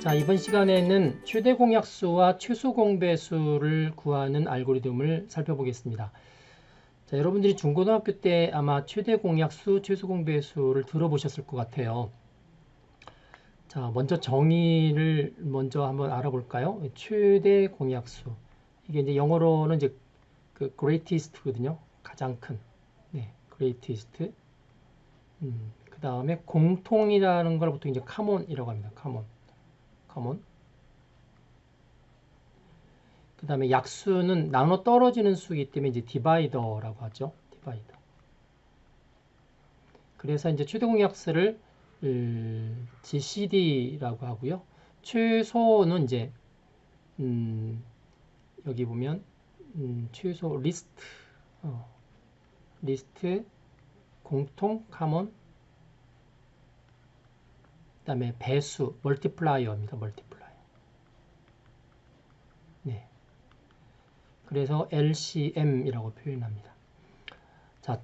자, 이번 시간에는 최대 공약수와 최소 공배수를 구하는 알고리즘을 살펴보겠습니다. 자, 여러분들이 중고등학교 때 아마 최대 공약수, 최소 공배수를 들어보셨을 것 같아요. 자, 먼저 정의를 먼저 한번 알아볼까요? 최대 공약수. 이게 이제 영어로는 이제 그 greatest거든요. 가장 큰. 네, greatest. 그 다음에 공통이라는 걸 보통 이제 common이라고 합니다. common. 그 다음에 약수는 나눠 떨어지는 수이기 때문에 이제 디바이더라고 하죠. 디바이더. 그래서 이제 최대 공약수를 GCD라고 하고요. 최소는 이제 여기 보면 최소 리스트 공통 카몬 그 다음에 배수 멀티플라이어입니다. 멀티플라이어. 네. 그래서 LCM이라고 표현합니다. 자,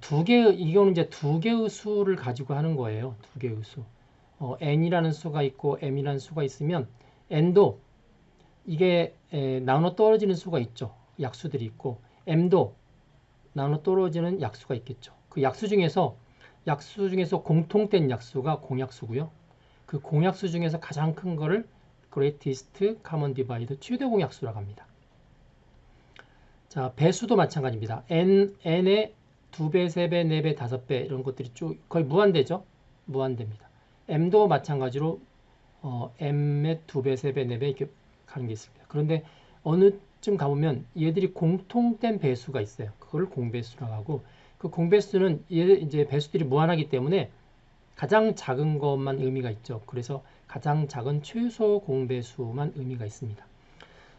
이거는 이제 두 개의 수를 가지고 하는 거예요. 두 개의 수. n이라는 수가 있고 m이라는 수가 있으면 n도 이게 나눠 떨어지는 수가 있죠. 약수들이 있고 m도 나눠 떨어지는 약수가 있겠죠. 그 약수 중에서 공통된 약수가 공약수고요. 그 공약수 중에서 가장 큰 거를 greatest common divisor 최대 공약수라고 합니다. 자, 배수도 마찬가지입니다. n의 2배, 3배, 4배, 5배 이런 것들이 쭉 거의 무한대죠. 무한대입니다. m도 마찬가지로 m의 2배, 3배, 4배 이렇게 가는 게 있습니다. 그런데 어느쯤 가보면 얘들이 공통된 배수가 있어요. 그걸 공배수라고 하고 그 공배수는 이제 배수들이 무한하기 때문에 가장 작은 것만 의미가 있죠. 그래서 가장 작은 최소 공배수만 의미가 있습니다.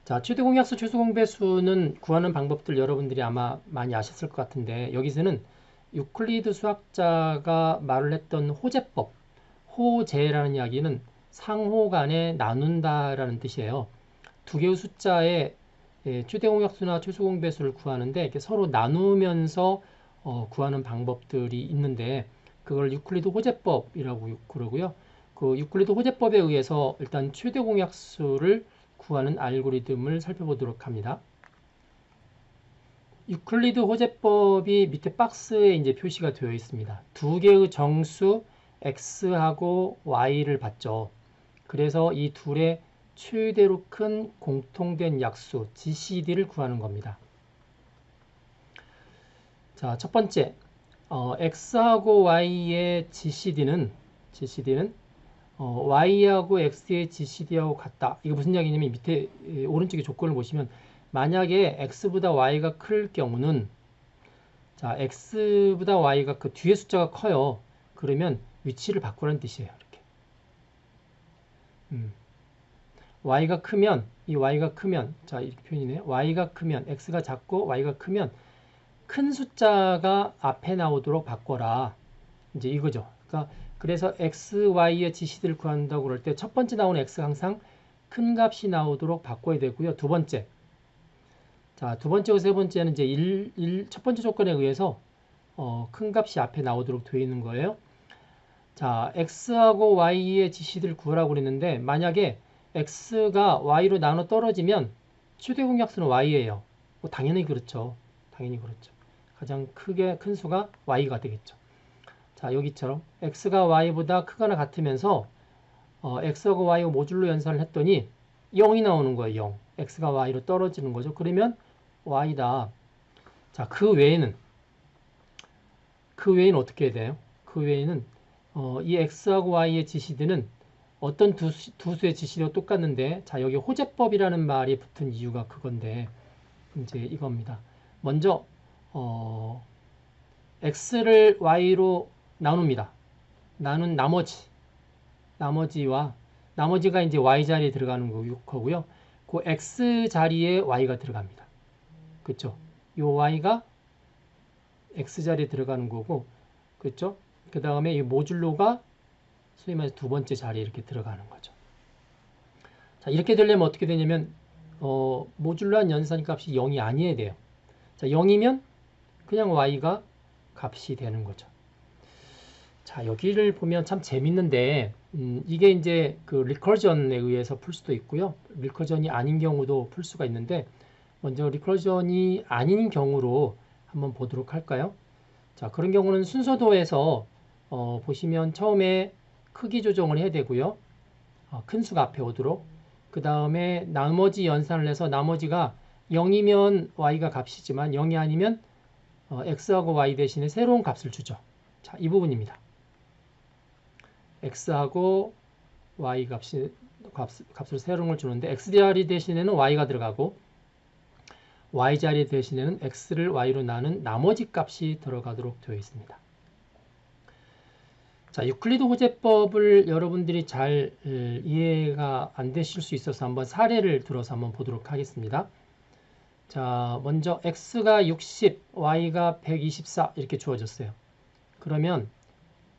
자, 최대 공약수, 최소 공배수는 구하는 방법들 여러분들이 아마 많이 아셨을 것 같은데 여기서는 유클리드 수학자가 말을 했던 호재법, 호재라는 이야기는 상호 간에 나눈다라는 뜻이에요. 두 개의 숫자의 최대 공약수나 최소 공배수를 구하는데 이렇게 서로 나누면서 구하는 방법들이 있는데 그걸 유클리드 호재법이라고 그러고요. 그 유클리드 호재법에 의해서 일단 최대 공약수를 구하는 알고리즘을 살펴보도록 합니다. 유클리드 호재법이 밑에 박스에 이제 표시가 되어 있습니다. 두 개의 정수 x하고 y를 봤죠. 그래서 이 둘의 최대로 큰 공통된 약수 GCD를 구하는 겁니다. 자, 첫 번째 x하고 y의 GCD는 y하고 x의 GCD하고 같다. 이거 무슨 이야기냐면 밑에 오른쪽에 조건을 보시면 만약에 x보다 y가 클 경우는 자, x보다 y가 그 뒤에 숫자가 커요. 그러면 위치를 바꾸라는 뜻이에요. 이렇게. y가 크면 자, 이렇게 표현이네요. y가 크면 x가 작고 y가 크면 큰 숫자가 앞에 나오도록 바꿔라. 이제 이거죠. 그러니까 그래서 x, y의 GCD를 구한다고 그럴 때 첫 번째 나오는 x가 항상 큰 값이 나오도록 바꿔야 되고요. 두 번째와 세 번째는 이제 첫 번째 조건에 의해서 큰 값이 앞에 나오도록 되어 있는 거예요. 자, x하고 y의 GCD를 구하라고 그랬는데 만약에 x가 y로 나눠 떨어지면 최대 공약수는 y예요. 뭐 당연히 그렇죠. 가장 큰 수가 y가 되겠죠. 자, 여기처럼 x가 y보다 크거나 같으면서 x하고 y하고 모듈로 연산을 했더니 0이 나오는 거예요. 0. x가 y로 떨어지는 거죠. 그러면 y다. 자, 그 외에는 어떻게 해야 돼요? 그 외에는 이 x하고 y의 GCD는 어떤 두 수의 GCD가 똑같는데 자, 여기 호재법이라는 말이 붙은 이유가 그건데 이제 이겁니다. 먼저 x를 y로 나눕니다. 나눈 나머지가 이제 y 자리에 들어가는 거고요. 그 x 자리에 y가 들어갑니다. 그렇죠? 요 y가 x 자리에 들어가는 거고, 그렇죠? 그 다음에 이 모듈로가 소위 말해서 두 번째 자리에 이렇게 들어가는 거죠. 자, 이렇게 되려면 어떻게 되냐면 모듈로한 연산 값이 0이 아니어야 돼요. 자, 0이면 그냥 y가 값이 되는 거죠. 자, 여기를 보면 참 재밌는데 이게 이제 그 리커전에 의해서 풀 수도 있고요. 리커전이 아닌 경우도 풀 수가 있는데 먼저 리커전이 아닌 경우로 한번 보도록 할까요? 자, 그런 경우는 순서도에서 보시면 처음에 크기 조정을 해야 되고요. 큰 수가 앞에 오도록. 그 다음에 나머지 연산을 해서 나머지가 0이면 y가 값이지만 0이 아니면 x하고 y 대신에 새로운 값을 주죠. 자, 이 부분입니다. x하고 y 값을 새로운 걸 주는데 x자리 대신에는 y가 들어가고 y자리 대신에는 x를 y로 나눈 나머지 값이 들어가도록 되어 있습니다. 자, 유클리드 호재법을 여러분들이 잘 이해가 안 되실 수 있어서 한번 사례를 들어서 한번 보도록 하겠습니다. 자, 먼저 x가 60, y가 124 이렇게 주어졌어요. 그러면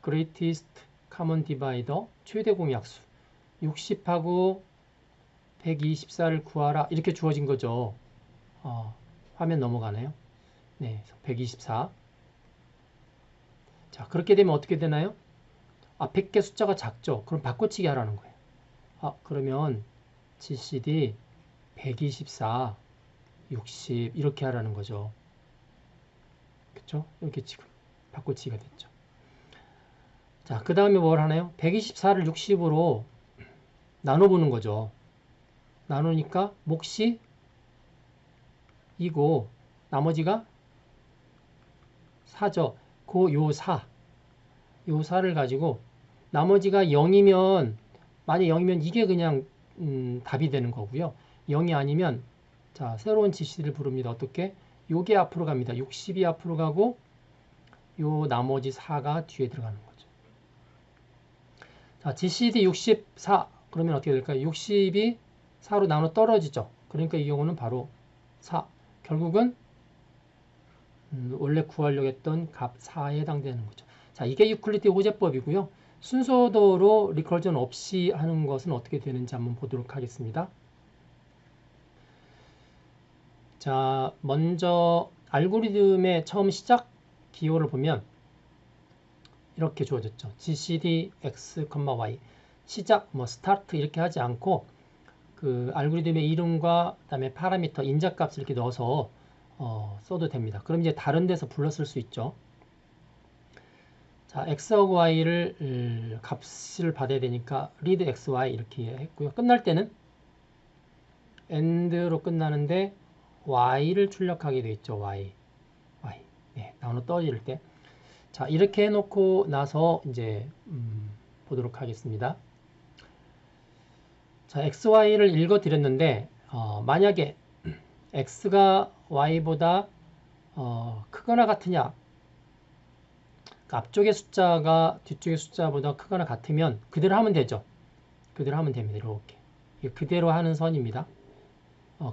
greatest common divisor 최대 공약수 60하고 124를 구하라 이렇게 주어진 거죠. 화면 넘어가나요? 네, 124. 자, 그렇게 되면 어떻게 되나요? 100개 숫자가 작죠? 그럼 바꿔치기 하라는 거예요. 그러면 GCD 124, 60 이렇게 하라는 거죠. 그쵸? 이렇게 지금 바꿔치기가 됐죠. 자, 그 다음에 뭘 하나요? 124를 60으로 나눠보는 거죠. 나누니까 몫이 2고 나머지가 4죠. 요 4. 요 4를 가지고 나머지가 0이면 만약 0이면 이게 그냥 답이 되는 거고요. 0이 아니면 자, 새로운 GCD를 부릅니다. 어떻게? 요게 앞으로 갑니다. 60이 앞으로 가고 요 나머지 4가 뒤에 들어가는 거죠. 자, GCD 64 그러면 어떻게 될까요? 60이 4로 나눠 떨어지죠. 그러니까 이 경우는 바로 4. 결국은 원래 구하려고 했던 값 4에 해당되는 거죠. 자, 이게 유클리드 호재법이고요. 순서도로 리커전 없이 하는 것은 어떻게 되는지 한번 보도록 하겠습니다. 자, 먼저 알고리즘의 처음 시작 기호를 보면 이렇게 주어졌죠. GCD x, y 시작 스타트 이렇게 하지 않고 그 알고리즘의 이름과 그다음에 파라미터 인자값을 이렇게 넣어서 써도 됩니다. 그럼 이제 다른 데서 불렀을 수 있죠. 자, x하고 y를 값을 받아야 되니까 read xy 이렇게 했고요. 끝날 때는 end로 끝나는데 y를 출력하게 되어 있죠. y. 네, 나눠 떨어질 때. 자, 이렇게 해놓고 나서 이제 보도록 하겠습니다. 자, xy를 읽어드렸는데 만약에 x가 y보다 크거나 같으냐, 앞쪽의 숫자가 뒤쪽의 숫자보다 크거나 같으면 그대로 하면 되죠. 그대로 하면 됩니다. 이렇게 그대로 하는 선입니다.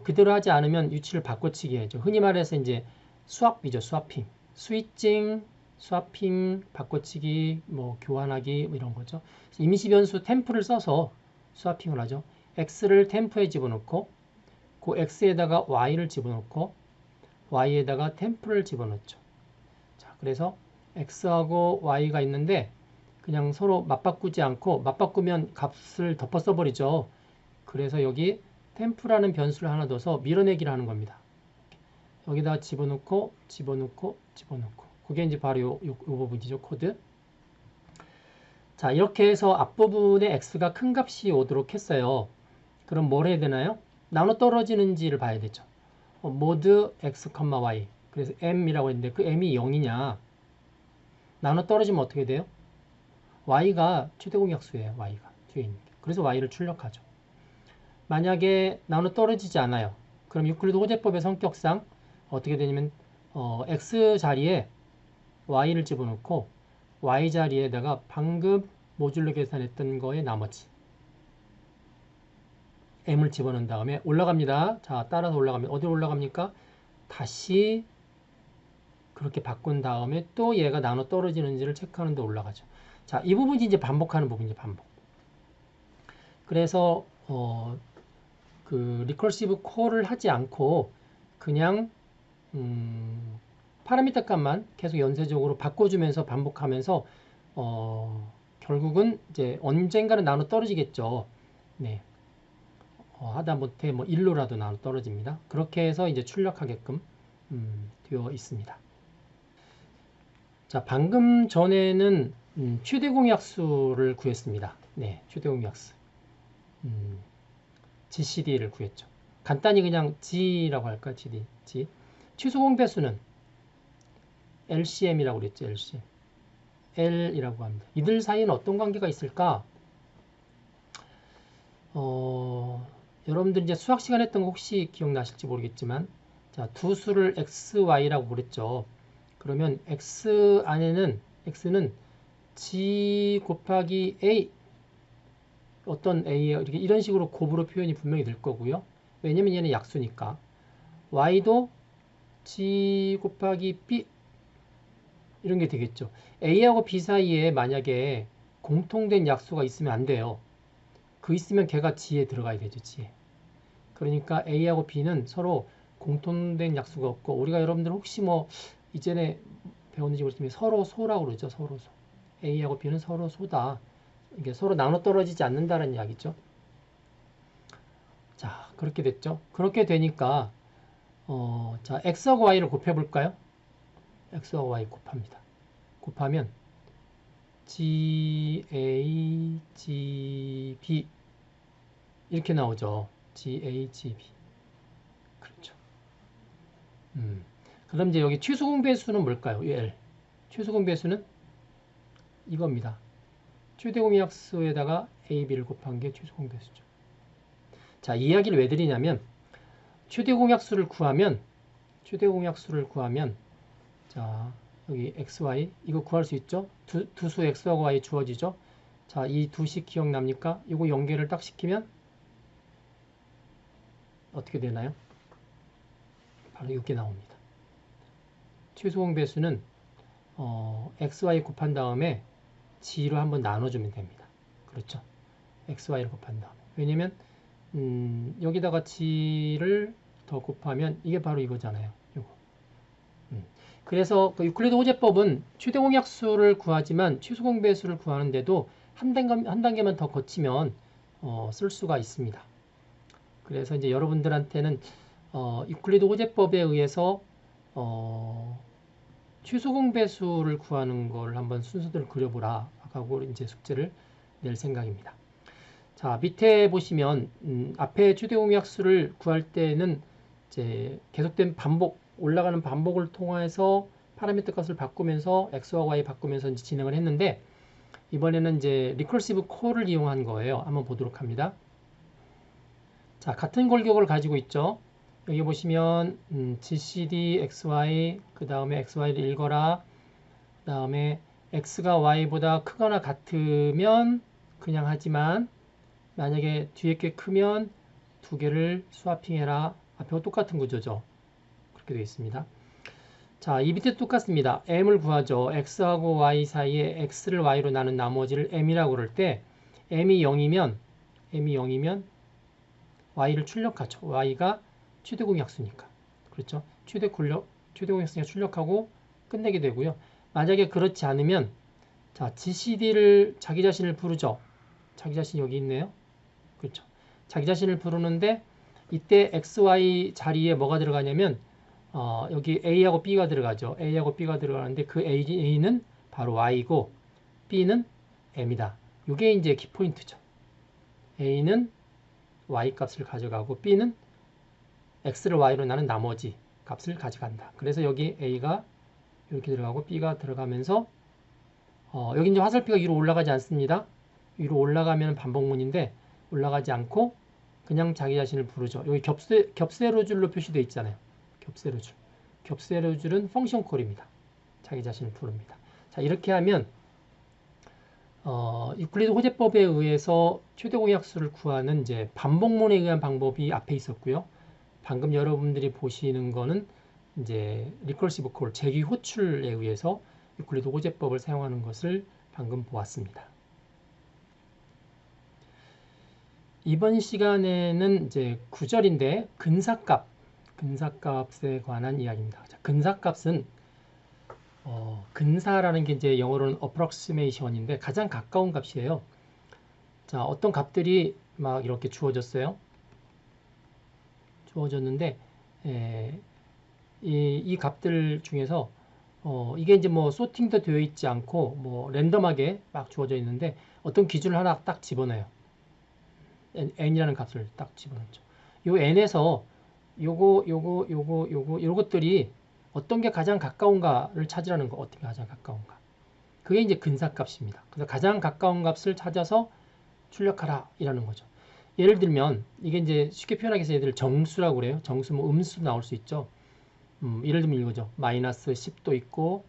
그대로 하지 않으면 위치를 바꿔치기 해야죠. 흔히 말해서 이제 스왑이죠. 스와핑, 스위칭, 스와핑, 바꿔치기, 교환하기 이런 거죠. 임시 변수 템프를 써서 스와핑을 하죠. x를 템프에 집어넣고 그 x에다가 y를 집어넣고 y에다가 템프를 집어넣죠. 자, 그래서 x하고 y가 있는데 그냥 서로 맞바꾸지 않고 맞바꾸면 값을 덮어 써버리죠. 그래서 여기 템프라는 변수를 하나 넣어서 밀어내기를 하는 겁니다. 여기다가 집어넣고 그게 이제 바로 요 부분이죠. 코드. 자, 이렇게 해서 앞부분에 x가 큰 값이 오도록 했어요. 그럼 뭘 해야 되나요? 나눠 떨어지는지를 봐야 되죠. 모드 x, y 그래서 m이라고 했는데 그 m이 0이냐 나눠 떨어지면 어떻게 돼요? y가 최대 공약수예요. y가 뒤에 있는 게. 그래서 y를 출력하죠. 만약에 나눠 떨어지지 않아요. 그럼 유클리드 호재법의 성격상 어떻게 되냐면 x 자리에 y를 집어넣고 y 자리에다가 방금 모듈로 계산했던 거에 나머지 m을 집어넣은 다음에 올라갑니다. 자, 따라서 올라가면 어디로 올라갑니까? 다시 그렇게 바꾼 다음에 또 얘가 나눠 떨어지는지를 체크하는 데 올라가죠. 자, 이 부분이 이제 반복하는 부분이죠. 반복. 그래서 그 리커시브 콜을 하지 않고 그냥 파라미터 값만 계속 연쇄적으로 바꿔주면서 반복하면서 결국은 이제 언젠가는 나눠 떨어지겠죠. 네. 하다못해 뭐 1로라도 나눠 떨어집니다. 그렇게 해서 이제 출력하게끔 되어 있습니다. 자, 방금 전에는 최대 공약수를 구했습니다. 네, 최대 공약수. GCD를 구했죠. 간단히 그냥 G라고 할까? G. 최소 공배수는 LCM이라고 그랬죠. LCM. L이라고 합니다. 이들 사이에는 어떤 관계가 있을까? 여러분들 이제 수학 시간 했던 거 혹시 기억나실지 모르겠지만, 자, 두 수를 X, Y라고 그랬죠. 그러면 X 안에는, X는 G 곱하기 A, 어떤 A에 이런 식으로 곱으로 표현이 분명히 될 거고요. 왜냐면 얘는 약수니까. Y도 G 곱하기 B, 이런 게 되겠죠. A하고 B 사이에 만약에 공통된 약수가 있으면 안 돼요. 그 있으면 걔가 G에 들어가야 되죠. G에. 그러니까 A하고 B는 서로 공통된 약수가 없고, 우리가 여러분들 혹시 뭐 이전에 배웠는지 모르겠지만 서로 소라고 그러죠. 서로 소. A하고 B는 서로 소다. 이게 서로 나눠 떨어지지 않는다는 이야기죠. 자, 그렇게 됐죠. 그렇게 되니까 자, X하고 Y를 곱해볼까요? X하고 Y 곱합니다. 곱하면 GAGB 이렇게 나오죠. GAGB. 그렇죠. 그럼 이제 여기 최소공배수는 뭘까요? L. 최소공배수는 이겁니다. 최대공약수에다가 AB를 곱한 게 최소공배수죠. 자, 이 이야기를 왜 드리냐면 최대공약수를 구하면 자, 여기 XY 이거 구할 수 있죠? 두 수 X하고 Y 주어지죠? 자, 이 두식 기억납니까? 이거 연결을 딱 시키면 어떻게 되나요? 바로 이렇게 나옵니다. 최소공배수는 XY 곱한 다음에 G로 한번 나눠주면 됩니다. 그렇죠? XY를 곱한 다음에. 왜냐면 여기다가 G를 더 곱하면 이게 바로 이거잖아요. 이거. 그래서 그 유클리드 호재법은 최대공약수를 구하지만 최소공배수를 구하는데도 한 단계만 더 거치면 쓸 수가 있습니다. 그래서 이제 여러분들한테는 유클리드 호재법에 의해서 최소공배수를 구하는 걸 한번 순서대로 그려보라 하고 이제 숙제를 낼 생각입니다. 자, 밑에 보시면 앞에 최대공약수를 구할 때는 이제 계속된 반복, 올라가는 반복을 통해서 파라미터 값을 바꾸면서 x와 y 바꾸면서 이제 진행을 했는데 이번에는 이제 리커시브 콜을 이용한 거예요. 한번 보도록 합니다. 자, 같은 골격을 가지고 있죠. 여기 보시면 GCD XY 그 다음에 XY를 읽어라. 그 다음에 X가 Y보다 크거나 같으면 그냥 하지만 만약에 뒤에 게 크면 두 개를 스와핑해라. 앞에와 똑같은 구조죠. 그렇게 되어 있습니다. 자, 이 밑에 똑같습니다. M을 구하죠. X하고 Y 사이에 X를 Y로 나눈 나머지를 M이라고 그럴 때 M이 0이면 Y를 출력하죠. Y가 최대공약수니까. 그렇죠? 최대공약수니까 출력하고 끝내게 되고요. 만약에 그렇지 않으면 자, GCD를 자기 자신을 부르죠. 자기 자신이 여기 있네요. 그렇죠. 자기 자신을 부르는데 이때 XY 자리에 뭐가 들어가냐면 여기 A하고 B가 들어가죠. A하고 B가 들어가는데 그 A는 바로 Y고 B는 M이다. 이게 이제 키포인트죠. A는 Y 값을 가져가고 B는 X를 Y로 나눈 나머지 값을 가져간다. 그래서 여기 A가 이렇게 들어가고 B가 들어가면서 여기 이제 화살표가 위로 올라가지 않습니다. 위로 올라가면 반복문인데 올라가지 않고 그냥 자기 자신을 부르죠. 여기 겹세로줄로 표시되어 있잖아요. 겹세로줄. 겹세로줄은 펑션 콜입니다. 자기 자신을 부릅니다. 자, 이렇게 하면 유클리드 호재법에 의해서 최대공약수를 구하는 이제 반복문에 의한 방법이 앞에 있었고요. 방금 여러분들이 보시는 거는 이제 리커시브 콜, 재규 호출에 의해서 유클리드 호재법을 사용하는 것을 방금 보았습니다. 이번 시간에는 이제 9절인데 근사값에 관한 이야기입니다. 자, 근사값은 근사라는 게 이제 영어로는 approximation인데 가장 가까운 값이에요. 자, 어떤 값들이 막 이렇게 주어졌어요. 주어졌는데 이 값들 중에서 이게 이제 뭐 소팅도 되어 있지 않고 뭐 랜덤하게 막 주어져 있는데 어떤 기준을 하나 딱 집어넣어요. n이라는 값을 딱 집어넣죠. 요 n에서 요것들이 어떤 게 가장 가까운가를 찾으라는 거. 어떤 게 가장 가까운가. 그게 이제 근사값입니다. 그래서 가장 가까운 값을 찾아서 출력하라 이라는 거죠. 예를 들면 이게 이제 쉽게 표현하기 위해서 얘들 정수라고 그래요. 정수 뭐 음수 나올 수 있죠. 예를 들면 이거죠. 마이너스 10도 있고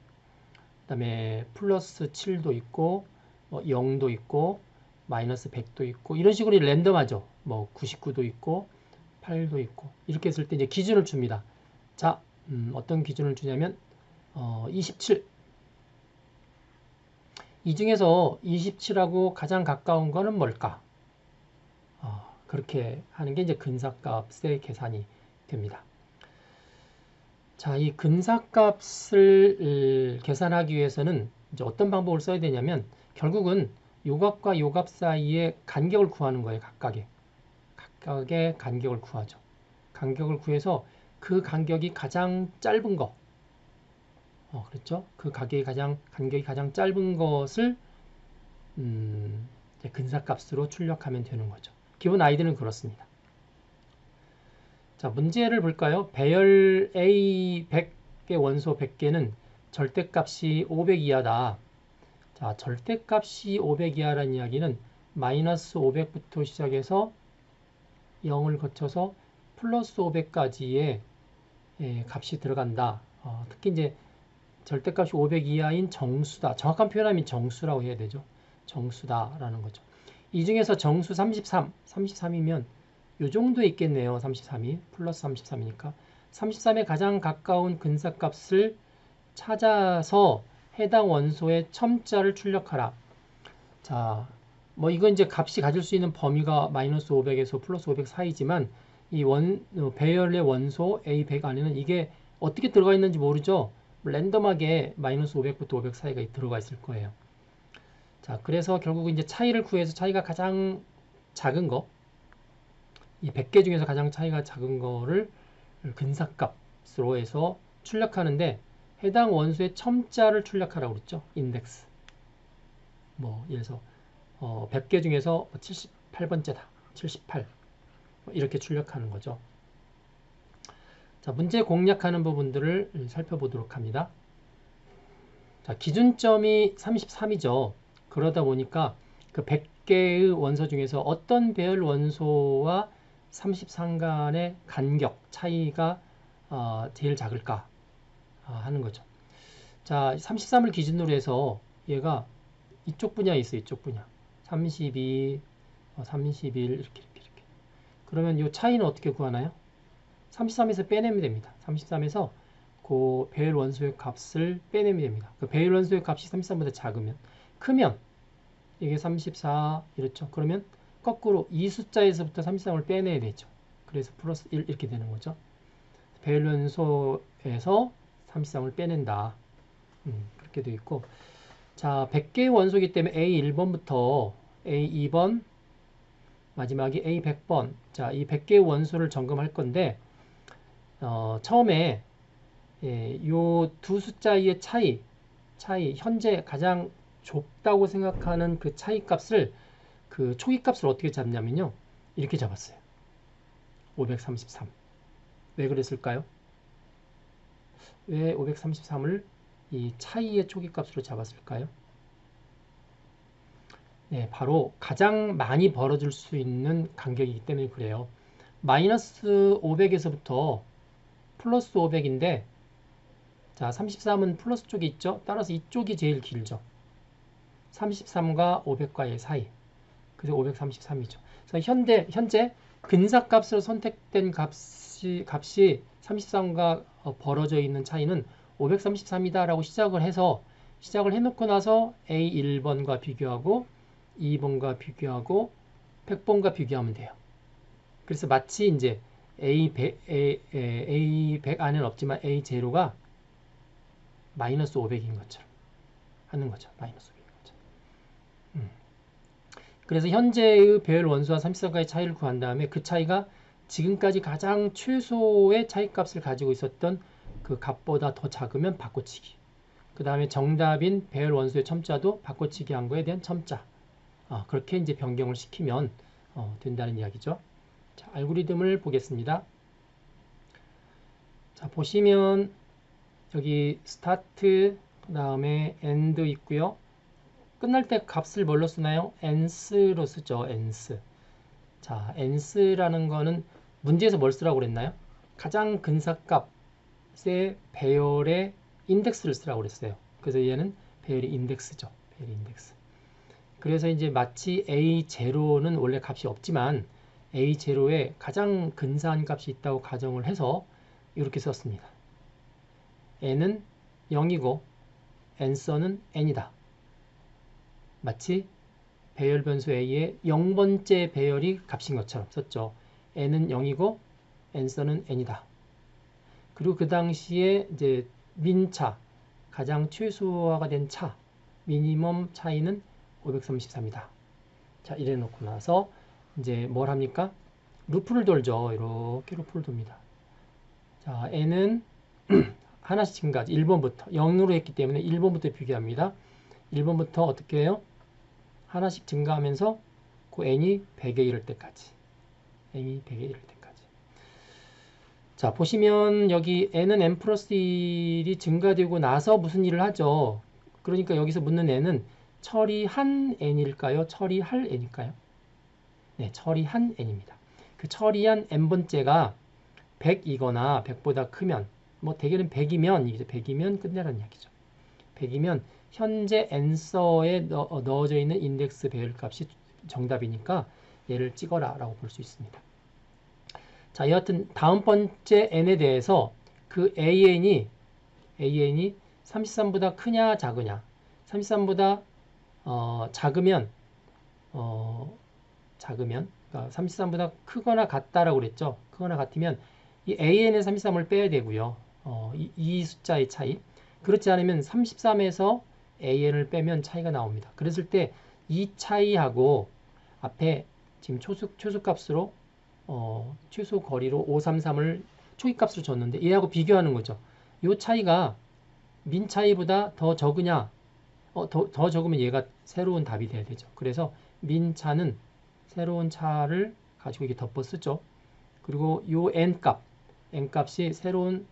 그다음에 플러스 7도 있고 0도 있고 마이너스 100도 있고 이런 식으로 랜덤하죠. 뭐 99도 있고 8도 있고 이렇게 했을 때 이제 기준을 줍니다. 자, 어떤 기준을 주냐면 27. 이 중에서 27하고 가장 가까운 거는 뭘까? 그렇게 하는 게 이제 근사값의 계산이 됩니다. 자, 이 근사값을 계산하기 위해서는 이제 어떤 방법을 써야 되냐면 결국은 요 값과 요 값 사이의 간격을 구하는 거예요. 각각의 간격을 구하죠. 간격을 구해서 그 간격이 가장 짧은 거, 그렇죠? 그 간격이 가장 짧은 것을 근사값으로 출력하면 되는 거죠. 기본 아이디는 그렇습니다. 자, 문제를 볼까요? 배열 A 100개 원소 100개는 절대값이 500 이하다. 자, 절대값이 500 이하라는 이야기는 마이너스 500부터 시작해서 0을 거쳐서 플러스 500까지의 값이 들어간다. 특히 이제 절대값이 500 이하인 정수다. 정확한 표현하면 정수라고 해야 되죠. 정수다라는 거죠. 이 중에서 정수 33이면 요 정도에 있겠네요. 33이 플러스 33이니까 33에 가장 가까운 근사값을 찾아서 해당 원소의 첨자를 출력하라. 자, 뭐 이건 이제 값이 가질 수 있는 범위가 마이너스 500에서 플러스 500 사이지만 이 배열의 원소 A100 안에는 이게 어떻게 들어가 있는지 모르죠. 랜덤하게 마이너스 500부터 500 사이가 들어가 있을 거예요. 자, 그래서 결국 이제 차이를 구해서 차이가 가장 작은 거, 이 100개 중에서 가장 차이가 작은 거를 근사값으로 해서 출력하는데 해당 원소의 첨자를 출력하라고 그랬죠. 인덱스. 뭐 예를 들어서 100개 중에서 78번째다. 78. 이렇게 출력하는 거죠. 자, 문제 공략하는 부분들을 살펴보도록 합니다. 자, 기준점이 33이죠. 그러다 보니까 그 100개의 원소 중에서 어떤 배열 원소와 33 간의 간격 차이가 제일 작을까 하는 거죠. 자, 33을 기준으로 해서 얘가 이쪽 분야에 있어요. 이쪽 분야. 32, 31 이렇게. 그러면 이 차이는 어떻게 구하나요? 33에서 빼내면 됩니다. 33에서 그 배열 원소의 값을 빼내면 됩니다. 그 배열 원소의 값이 33보다 작으면, 크면 이게 34 이렇죠. 그러면 거꾸로 이 숫자에서부터 33을 빼내야 되죠. 그래서 플러스 1 이렇게 되는 거죠. 배열 원소에서 33을 빼낸다. 그렇게 되어 있고, 자, 100개의 원소이기 때문에 A1번부터 A2번, 마지막이 A100번. 자, 이 100개의 원소를 점검할 건데, 처음에 요 두 숫자의 차이, 현재 가장 좁다고 생각하는 그 차이 값을, 그 초기 값을 어떻게 잡냐면요. 이렇게 잡았어요. 533. 왜 그랬을까요? 왜 533을 이 차이의 초기 값으로 잡았을까요? 네, 바로 가장 많이 벌어질 수 있는 간격이기 때문에 그래요. 마이너스 500에서부터 플러스 500인데, 자, 33은 플러스 쪽이 있죠? 따라서 이쪽이 제일 길죠. 33과 500과의 사이. 그래서 533이죠. 그래서 현재 근사값으로 선택된 값이 33과 벌어져 있는 차이는 533이다라고 시작을 해놓고 나서 A1번과 비교하고 2번과 비교하고 100번과 비교하면 돼요. 그래서 마치 이제 A100 안에는 없지만 A0가 마이너스 500인 것처럼 하는 거죠. 마이너스 500인 것처럼. 그래서 현재의 배열 원수와 33가의 차이를 구한 다음에 그 차이가 지금까지 가장 최소의 차이값을 가지고 있었던 그 값보다 더 작으면 바꿔치기. 그 다음에 정답인 배열 원수의 첨자도 바꿔치기 한 거에 대한 첨자. 그렇게 이제 변경을 시키면 된다는 이야기죠. 자, 알고리즘을 보겠습니다. 자, 보시면 여기 스타트, 그 다음에 엔드 있고요. 끝날 때 값을 뭘로 쓰나요? nth로 쓰죠. nth. 자, nth라는 거는 문제에서 뭘 쓰라고 그랬나요? 가장 근사값의 배열의 인덱스를 쓰라고 그랬어요. 그래서 얘는 배열의 인덱스죠. 배열의 인덱스. 그래서 이제 마치 A0는 원래 값이 없지만 A0에 가장 근사한 값이 있다고 가정을 해서 이렇게 썼습니다. n은 0이고 n서는 n이다. 마치 배열 변수 A의 0번째 배열이 값인 것처럼 썼죠. n은 0이고 n서는 n이다. 그리고 그 당시에 이제 민차, 가장 최소화가 된 차, 미니멈 차이는 534입니다. 자, 이래 놓고 나서 이제 뭘 합니까? 루프를 돌죠. 이렇게 루프를 돕니다. 자, n은 하나씩 지금까지 1번부터 0으로 했기 때문에 1번부터 비교합니다. 1번부터 어떻게 해요? 하나씩 증가하면서 그 n이 100에 이를 때까지. n이 100에 이를 때까지. 자, 보시면 여기 n은 n 플러스 1이 증가되고 나서 무슨 일을 하죠? 그러니까 여기서 묻는 n은 처리한 n일까요? 처리할 n일까요? 네, 처리한 n입니다. 그 처리한 n번째가 100이거나 100보다 크면, 뭐 대개는 100이면, 이제 100이면 끝내라는 이야기죠. 100이면 현재 n서에 넣어져 있는 인덱스 배열값이 정답이니까 얘를 찍어라 라고 볼 수 있습니다. 자, 여하튼 다음 번째 n에 대해서 그 an이 33보다 크냐 작으냐, 33보다 작으면 그러니까 33보다 크거나 같다라고 그랬죠. 크거나 같으면 이 an의 33을 빼야 되고요. 이 숫자의 차이. 그렇지 않으면 33에서 an을 빼면 차이가 나옵니다. 그랬을 때 이 차이하고 앞에 지금 최소값으로 최소 거리로 533을 초기값으로 줬는데 얘하고 비교하는 거죠. 이 차이가 민 차이보다 더 적으냐? 더 적으면 얘가 새로운 답이 돼야 되죠. 그래서 민 차는 새로운 차를 가지고 이렇게 덮어 쓰죠. 그리고 요 n값이 새로운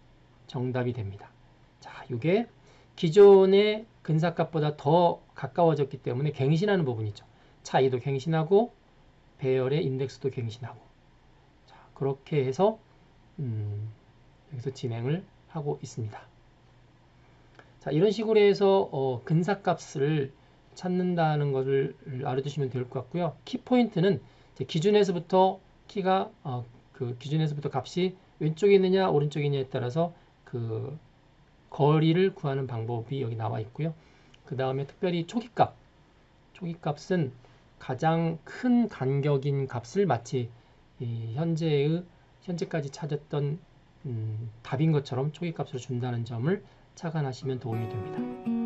정답이 됩니다. 자, 이게 기존의 근사값보다 더 가까워졌기 때문에 갱신하는 부분이죠. 차이도 갱신하고 배열의 인덱스도 갱신하고. 자, 그렇게 해서 여기서 진행을 하고 있습니다. 자, 이런 식으로 해서 근사값을 찾는다는 것을 알아두시면 될 것 같고요. 키포인트는 기준에서부터 키가 기준에서부터 값이 왼쪽에 있느냐 오른쪽에 있느냐에 따라서 그 거리를 구하는 방법이 여기 나와 있고요. 그 다음에 특별히 초기값은 가장 큰 간격인 값을 마치 현재까지 찾았던 답인 것처럼 초기값으로 준다는 점을 착안하시면 도움이 됩니다.